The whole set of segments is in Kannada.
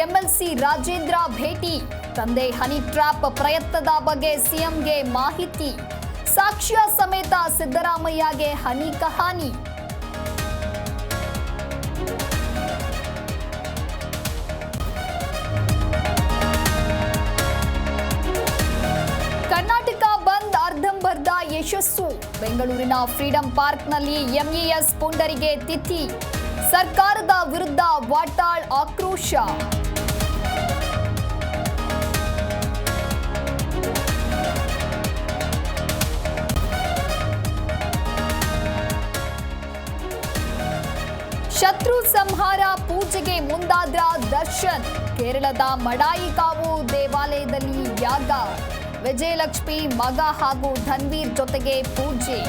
ಎಂಎಲ್ಸಿ ರಾಜೇಂದ್ರ ಭೇಟಿ. ತಂದೆ ಹನಿ ಟ್ರ್ಯಾಪ್ ಪ್ರಯತ್ನದ ಬಗ್ಗೆ ಸಿಎಂಗೆ ಮಾಹಿತಿ. ಸಾಕ್ಷ್ಯ ಸಮೇತ ಸಿದ್ದರಾಮಯ್ಯಗೆ ಹನಿ ಕಹಾನಿ. ಕರ್ನಾಟಕ ಬಂದ್ ಅರ್ಧಂಬರ್ಧ ಯಶಸ್ಸು. ಬೆಂಗಳೂರಿನ ಫ್ರೀಡಂ ಪಾರ್ಕ್ನಲ್ಲಿ ಎಂಇಎಸ್ ಪುಂಡರಿಗೆ ತಿಥಿ. ಸರ್ಕಾರದ ವಿರುದ್ಧ ವಾಟಾಳ್ ಆಕ್ರೋಶ. ಶತ್ರು ಸಂಹಾರ ಪೂಜೆಗೆ ಮುಂದಾದ್ರ ದರ್ಶನ್. ಕೇರಳದ ಮಡಾಯಿಕಾವು ದೇವಾಲಯದಲ್ಲಿ ಯಾಗ. ವಿಜಯಲಕ್ಷ್ಮಿ ಮಗ ಹಾಗೂ ಧನ್ವೀರ್ ಜೊತೆಗೆ ಪೂಜೆ.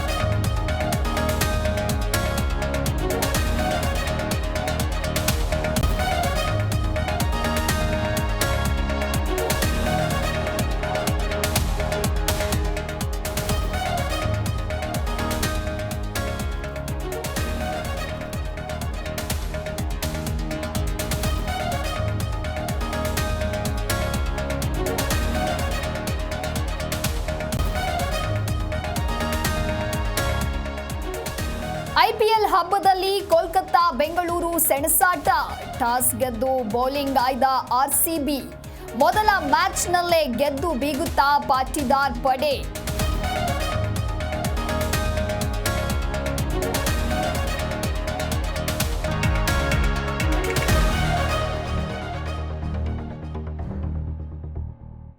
ಐಪಿಎಲ್ ಹಬ್ಬದಲ್ಲಿ ಕೋಲ್ಕತ್ತಾ ಬೆಂಗಳೂರು ಸೆಣಸಾಟ. ಟಾಸ್ ಗೆದ್ದು ಬೌಲಿಂಗ್ ಆಯ್ದ ಆರ್ಸಿಬಿ. ಮೊದಲ ಮ್ಯಾಚ್ನಲ್ಲೇ ಗೆದ್ದು ಬೀಗುತ್ತಾ ಪಾಟೀದಾರ್ ಪಡೆ.